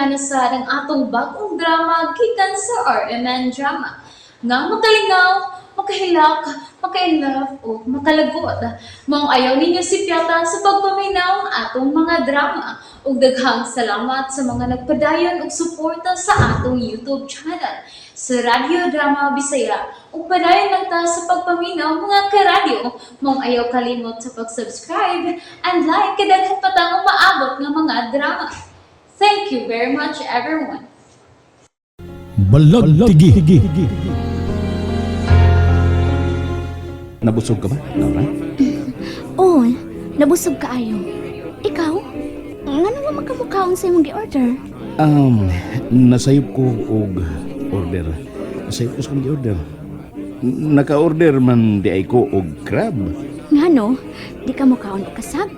kanasad ang atong bagong drama gikan sa RMN Drama. Nga makalingaw, makahilak, maka-inlove, o makalagot. Maong ayaw ninyo si Piota sa pagpaminaw ang atong mga drama. Ug daghang salamat sa mga nagpadayon ug suporta sa atong YouTube channel sa Radio Drama Bisaya. Ug padayon lang ta sa pagpaminaw mga karadyo. Maong ayaw kalimot sa pag-subscribe and like kadaghan pa tang maabot nga mga drama. Thank you very much everyone. Balag tigi. Nabusog ka ba, Laura? Oo, nabusog kaayo. Ikaw? Nga naman magkamukhaon sa imong gi-order. Nasayop ko og order. Nasayop ko sa kong order. Naka-order man di ay ko og crab. Nga no, di ka mukhaon o kasab.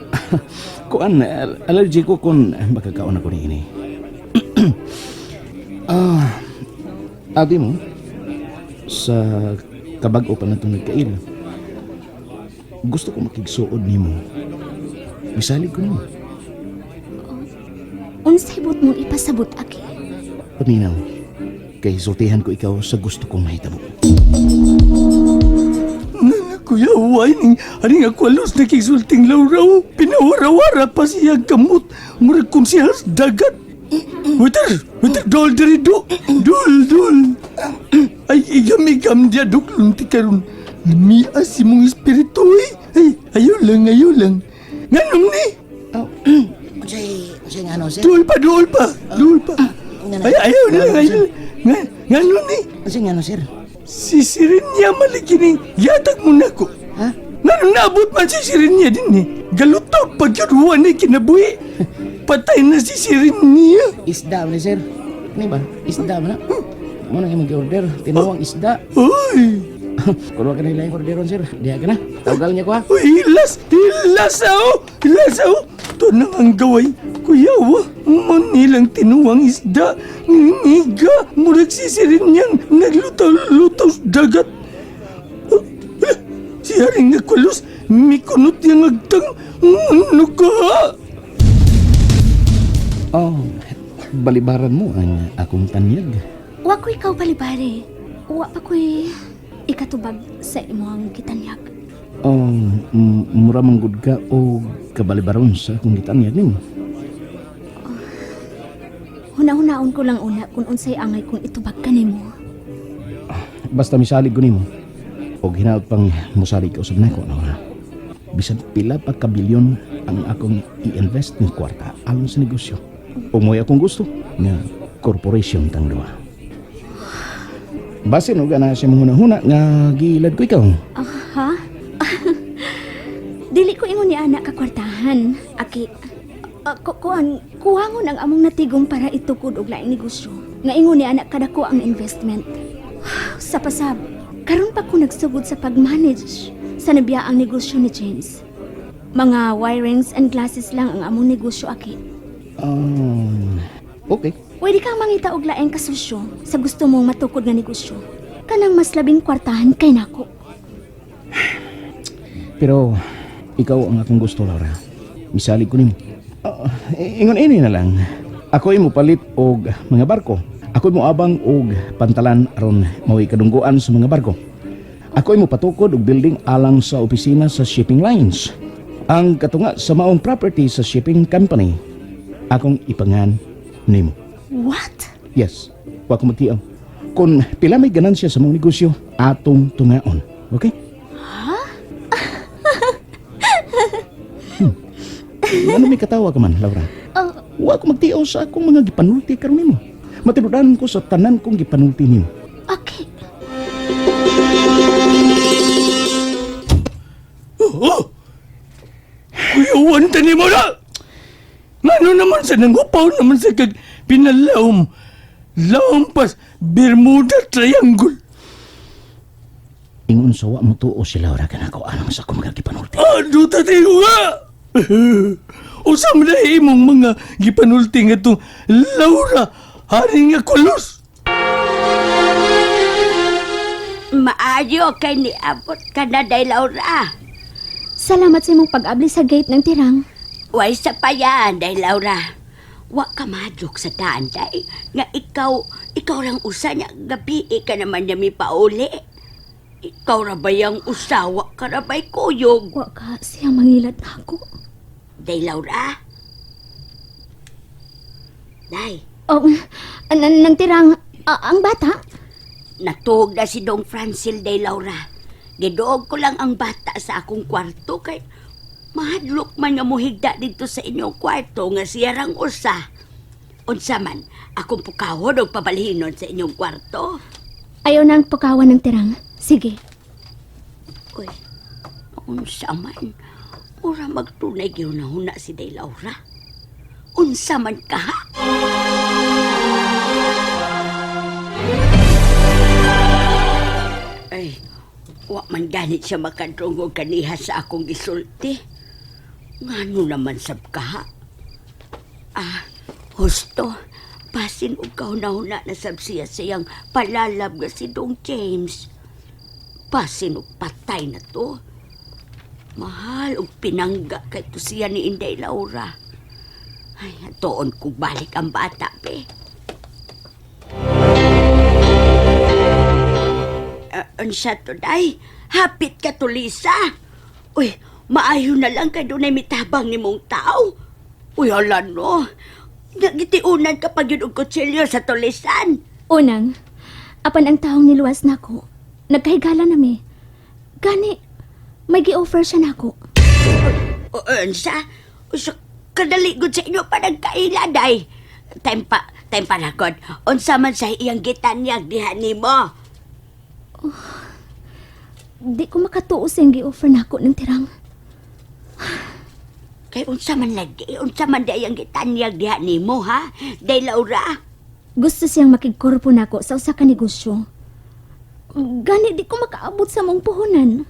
Kuan, allergy ko kung makakaon ako ni ini. Abi mo, sa kabag-o pa na itong nagkail, gusto ko makigsuod ni mo. Misalig ko nimo. Unsay but mong ipasabot aki? Paminaw, kay sultihan ko ikaw sa gusto kong mahitabo. Kuya, ning aning ako alos na kisulting Laura. Pinawara-wara pa siya gamot. Murag kung siya dagat. Waiter, dol dari do. Dol. Ay, igam-igam dia duklong ti karon. Namias si mong espiritu eh. Ay, ayaw lang. Nganong ni? Unsay nga ano, sir? Dol pa. Ay, ayaw lang. Nganon ni? Unsay nga ano, sir? Si Sirinya maligini. Yatag mo na ko. Ha? Nganong naabot man si Sirinya din eh. Galutog pagkaruan ni kinabuhi. Patay na si Sirinya. Isda mo ni, sir. Ano ba? Isda mo na? Mo na yung mag-order. Tinawang isda. Uy! Kung ka nila yung orderon, sir. Diya ka na. Tawagal niya ko, ha? Uy, hilas ako! Ito na ang gaway. Kuya, man nilang tinuwang isda. Ngiga, murag sisirin niyang naglutaw-lutaw sa dagat. Si Haring Aqualos, mikunot yung agtang. Ano ka? Balibaran mo ang akong tanyag. Wa ko ikaw balibari. Wa pa ko'y ikatubag sa imong gitanyag. Mura manggod ka o kabalibaron sa akong gitanyag nimo. Huna-hunaon ko lang una kung unsay angay kung itubag ka nimo. Basta misalig ko nimo. O hinaot pang musalig ka usab nako, Laura. Bisan pila pa kabilyon ang akong i-invest ng kwarta alang sa negosyo. O mo'y akong gusto nga corporation tang duha. Basin og ana sa mga huna nga gilad ko ikaw. Ha? Dili ko ingon ni anak ka kwartahan. Aki, kuwangon ang among natigong para itukod og laing negosyo. Nga ingon ni anak kadako ang investment. Sa pasab, karon pa ko nagsugod sa pag-manage sa nabiyaang negosyo ni James. Mga wirings and glasses lang ang among negosyo, Aki. Okay. Pwede kang mangita og laing kasosyo sa gusto mong matukod nga negosyo. Kanang mas labing kwartahan kay nako. Pero ikaw ang akong gusto, Laura. Misalig ko nimo. Ingon ini na lang. Ako imo palit og mga barko. Ako imo abang og pantalan aron mao'y kadungguan sa mga barko. Ako imo patukod og building alang sa opisina sa shipping lines. Ang katunga sa maong property sa shipping company. Akong ipangan nimo. What? Yes, wa ko magtiaw. Kung pila may ganansya sa mong negosyo, atong tungaon. Okay? Ano may katawa ka man, Laura? Wa ko magtiaw sa akong mga gipanulti karon nimo. Matinudan ko sa tanan kong gipanulti nimo. Okay. Kuya, wanta ni mo na! Ngano naman sa nangupaw naman sa pinalawom. Lampas Bermuda Triangle. Ingon sa wa mo tuo si Laura kanako alang sa akong mga gipanulti. Ano tatiyo nga? Usam na imong mga gipanulti nga itong Laura Haring Aqualos. Maayo kay niabot ka na, day Laura. Salamat sa imong pag-abli sa gate ng tirang. Way sa payan, day Laura. wa ka madlok sa daan, day. Nga ikaw lang usa niya, gabi ka naman niya mi pauli. Ikaw ra ba yung usawa ka ra ba'y kuyog? Wa ka siya mangilad na ako. Day, Laura. Day, Oh, nang tirang, ang bata? natuog na si Dong Francil, Day, Laura. Gidoog ko lang ang bata sa akong kwarto kay mahadlok man nga muhigda dito sa inyong kwarto nga siya rang usa. Unsa man, akong pukawon og pabalhinon sa inyong kwarto. Ayaw nang pakawan ng tirang. Sige. Uy, unsa man, ura magtunay gihunahuna si Day Laura. Unsa man ka, ha? Ay, wa man ganit siya makadrungog kaniha sa akong gisulti. Ngano naman sab ka, ha? Husto, pasin og kahuna na sab siya siyang palalab nga si Dong James. Pasin og patay na to. Mahal og pinangga kay to siya ni Inday Laura. Ay, atoon kong balik ang bata, pe. Unsa to, day? Hapit ka to, Lisa. Uy, maayo na lang kay doon ay mitabang ni mong tao. Uy, hala no. Nagitiunan ka pa yun og kutsilyo sa tulisan. Unang, apan ang taong niluwas na ako, nagkahigala nami. Gani, may gi-offer siya na ako. Unsa? Usa kadali gud sa inyo pa nagkaila, day. Time pa na gud. Unsa man sa iyang gitanyag diha nimo? Di ko makatuo sa yung gi-offer na ako ng tirang. Kay unsa man day ang gitanyag diha nimo, ha? Day Laura. Gusto siyang makigkorpo na ako sa usa ka negosyo. Gani, di ko makaabot sa mong puhunan.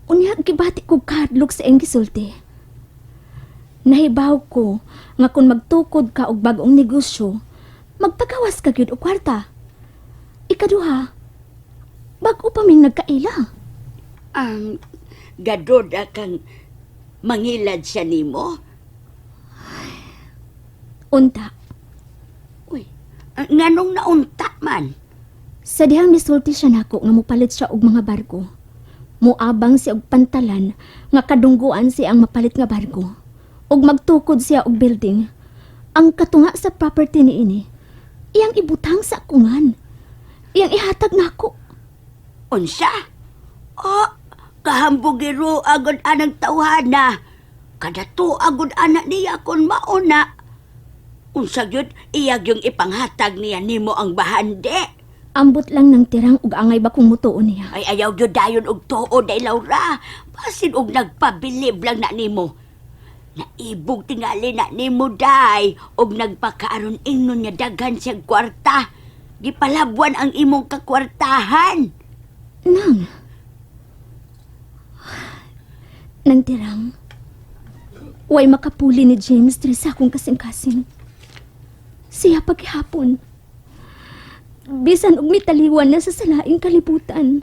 Unya, gibati ko kadlok sa iyang gisulti. Nahibaw ko nga kung magtukod ka og bagong negosyo, magpagawas ka gyud og kwarta. Ikaduha, bago pa ming nagkaila. Gadoda kang mangilad siya nimo. Unta, Uy, nganong naunta man? sa dihang misulti siya nako nga mupalit siya og mga barko. Muabang siya og pantalan nga kadungguan siya ang mapalit nga barko. Og magtukod siya og building. Ang katunga sa property ni ini, iyang ibutang sa kungan. Iyang ihatag nako. Unsa? Oh, kahambugiro agad anang tawhana. Kadato agad anak niya kon mauna. Unsa gyud iyag yung ipanghatag niya nimo ang bahande. Ambot lang ng tirang ug angay ba kung mutuon niya. Ay ayaw gyud dayon og tuo, Day Laura. Basin og nagpabilib lang na nimo. Naibog tingali na nimo, day, og nagpakaaron ingnon niya daghan siyang kwarta. Gipalabuan ang imong kakwartahan. Nang tirang, way makapuli ni James diri sa akong kasing-kasing. Siya paghihapon. Bisan og mitaliwan na sa salaing kalibutan.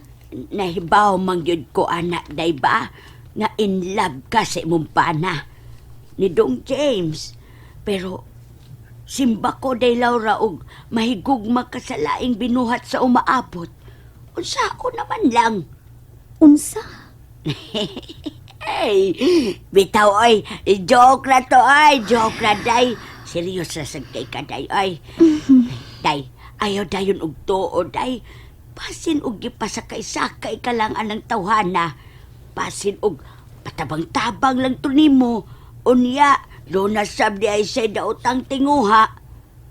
Nahibaw man gyud ko, anak, day ba? Nga in love ka sa imong pana ni Dong James. Pero simba ko, Day Laura, og mahigugma ka sa laing binuhat sa umaabot. Unsa ako naman lang. Unsa? Ay, bitaw, ay, joke na to, ay, joke na, day. Serious na sagkay ka, day, ay. Day, ayaw dayon og tuo, day. Pasin og gipasakay-sakay ka lang anang tawhana. Pasin og patabang-tabang lang to nimo. Unya, doon na sab di ay say daotang tinguha.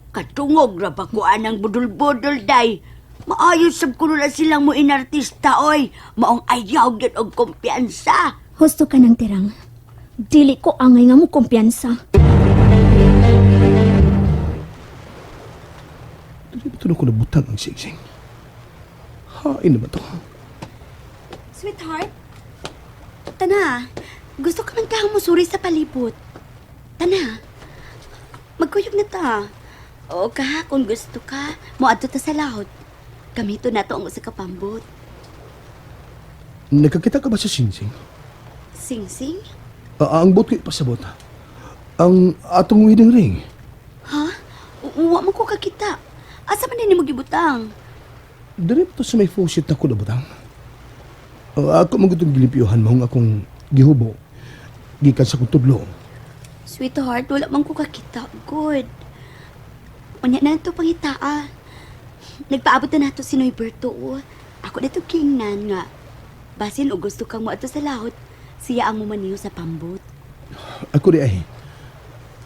Katungog ra ba ko anang budol-budol, day. Maayos sab ko na silang mo inartista, oy. Maong ayaw gyud og kumpiyansa. Husto ka ng tirang. Dili ko angay nga mo kumpiyansa. Hindi ba ito na ko nabutang ang singsing? Hain na ba ito? Sweetheart, tana, gusto ka man kahang musuri sa palibot. Tana, magkuyog na ta. O kaha, kung gusto ka, muadto ta sa laot. Kamito na to ang usa ka pambot. Nagkakita ka ba sa singsing? Sing-sing? Ang bot ko ipasabot. Ang atong wedding ring. Wa man ko kakita. Asa man din mo gibutang? Dari to sa may faucet ako na butang. Ako magutong gilipiyuhan mo akong gihubo. Gikan sa kutudlo. Sweetheart, wala man ko kakita. Good. Unya na ito pangitaa. Nagpaabot na nato si Norberto. Oh. Ako na ito kingnan nga. Basin o gusto kang mo ato sa lahot, siya ang mumaniyo sa pambot. Ako di ay.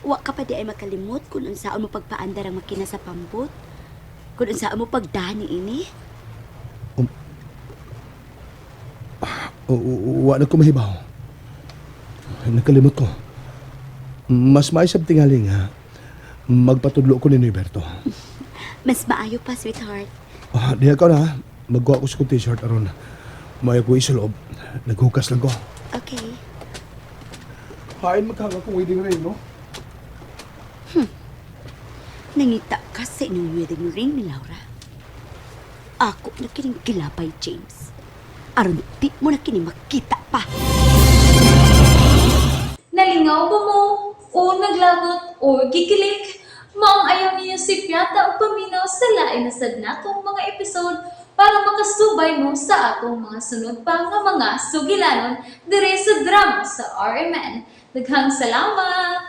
Wa ka pa di ay makalimot kung unsaan mo pagpaandar ang makina sa pambot. Kung unsaan mo pagdani ini. Wala ko mahibaw. Nakalimot ko. Mas maisab tingali nga magpatudlo ko ni Norberto. Mas maayo pa, sweetheart. Di ka na, magkuha ko sa kong t-shirt aron. May ako isuloob. Naghukas lang ko. Okay. Hain magkaka kong wedding ring, no? Nangita ka sa inyong wedding ring ni Laura. Ako na kining kilapay, James. Aron di mo na kini makita pa. Nalingaw ba mo? O naglagot? O gikilig? Maong ayaw niyo si Piata o paminaw sa lain na sad natong mga episode para makasubay mo sa atong mga sunod pa nga mga sugilanon dire sa drama sa RMN. Daghang salamat!